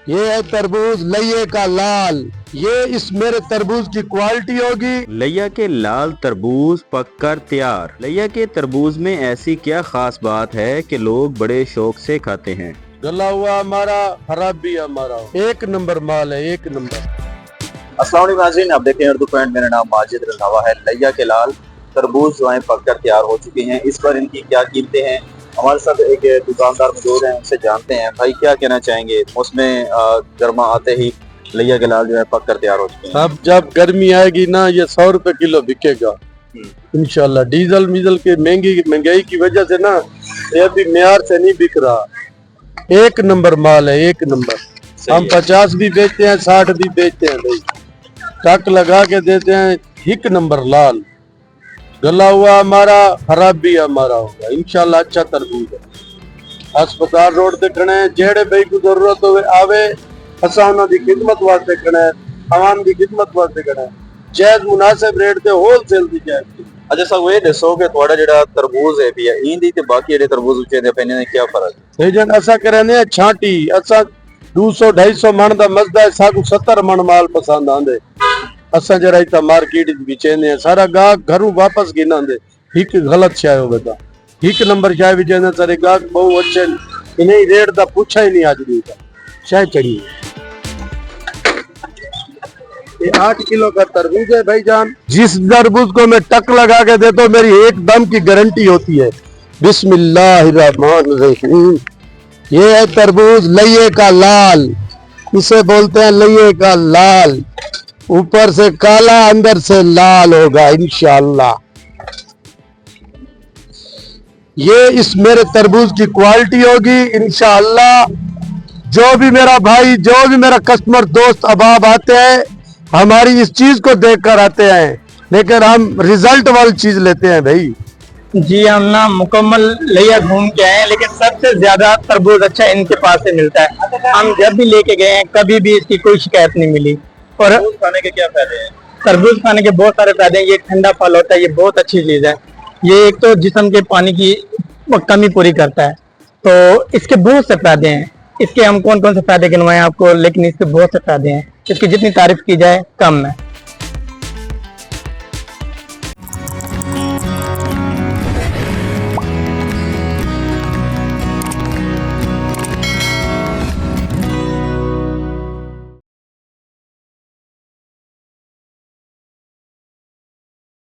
یہ ہے تربوز لئے کا لال، یہ اس میرے تربوز کی کوالٹی ہوگی۔ لیا کے لال تربوز پک کر تیار۔ لیا کے تربوز میں ایسی کیا خاص بات ہے کہ لوگ بڑے شوق سے کھاتے ہیں؟ گلا ہوا ہمارا، خراب بھی ہمارا، ایک نمبر مال ہے، ایک نمبر۔ السلام علیکم ناظرین، آپ دیکھیں اردو پوائنٹ، میرا نام ماجد رضاوا ہے۔ لیا کے لال تربوز جو ہیں پک کر تیار ہو چکے ہیں، اس پر ان کی کیا قیمتیں ہیں؟ ہمارے ساتھ ایک دکاندار موجود ہیں، ان سے جانتے ہیں بھائی کیا کہنا چاہیں گے۔ موسم گرما آتے ہی لیا کے لال جو ہے پک کر تیار ہو چکے ہیں۔ اب جب گرمی آئے گی نا، یہ 100 روپے کلو بکے گا انشاءاللہ۔ ڈیزل میزل کے مہنگائی کی وجہ سے نا یہ بھی معیار سے نہیں بک رہا، ایک نمبر مال ہے، ایک نمبر۔ ہم 50 بھی بیچتے ہیں، 60 بھی بیچتے ہیں بھائی، ٹک لگا کے دیتے ہیں، ایک نمبر لال۔ گلا ہوا ہمارا، خراب بھی ہمارا ہوگا انشاءاللہ۔ اچھا تربوز ہے۔ ہسپتال روڈ تے کھڑے ہیں، جیڑے بھائی کو ضرورت ہوئے آوے، اساں انہاں دی خدمت واسطے کھڑے ہیں، عوام دی خدمت واسطے کھڑے ہیں، جائز مناسب ریٹ تے ہول سیل دی جائے۔ اچھا صاحب یہ دسو کہ تھوڑا جڑا تربوز ہے پیا ایندی تے باقی جڑے تربوز ہوتے ہیں پہنے نے کیا فرق ہے؟ بھائی جان اساں کرنے ہیں چھانٹی، اساں 200-250 من دا مزدا ہے، ساکو 70 من مال پسند آندے۔ اساں جڑا ایتھا مارکیٹ وچ بیچیندے ہیں، سارا گاہک گھروں واپس گھناندے، ایک غلط شے ہوے تا ایک نمبر شے وچ سارے گاہک بہت اچھے، انہیں ریٹ دا پوچھا ہی نہیں آج دی تا شے چڑھی۔ یہ 8 کلو کا تربوز ہے بھائی جان، جس تربوز کو میں ٹک لگا کے دیتا ہوں میری ایک دم کی گارنٹی ہوتی ہے۔ بسم اللہ الرحمن الرحیم۔ یہ ہے تربوز لئے کا لال، اسے بولتے ہیں لئے کا لال، اوپر سے کالا اندر سے لال ہوگا انشاءاللہ۔ یہ اس میرے تربوز کی کوالٹی ہوگی انشاءاللہ۔ جو بھی میرا بھائی، جو بھی میرا کسٹمر دوست احباب آتے ہیں، ہماری اس چیز کو دیکھ کر آتے ہیں، لیکن ہم ریزلٹ والی چیز لیتے ہیں بھائی۔ جی ہم نا مکمل لیا گھوم کے آئے ہیں، لیکن سب سے زیادہ تربوز اچھا ان کے پاس سے ملتا ہے۔ ہم جب بھی لے کے گئے ہیں کبھی بھی اس کی کوئی شکایت نہیں ملی۔ اور تربوز کھانے کے کیا فائدے ہیں؟ تربوز کھانے کے بہت سارے فائدے ہیں۔ یہ ٹھنڈا پھل ہوتا ہے، یہ بہت اچھی چیز ہے۔ یہ ایک تو جسم کے پانی کی کمی پوری کرتا ہے، تو اس کے بہت سے فائدے ہیں۔ اس کے ہم کون کون سے فائدے گنوائیں آپ کو، لیکن اس کے بہت سے فائدے ہیں، اس کی جتنی تعریف کی جائے کم ہے۔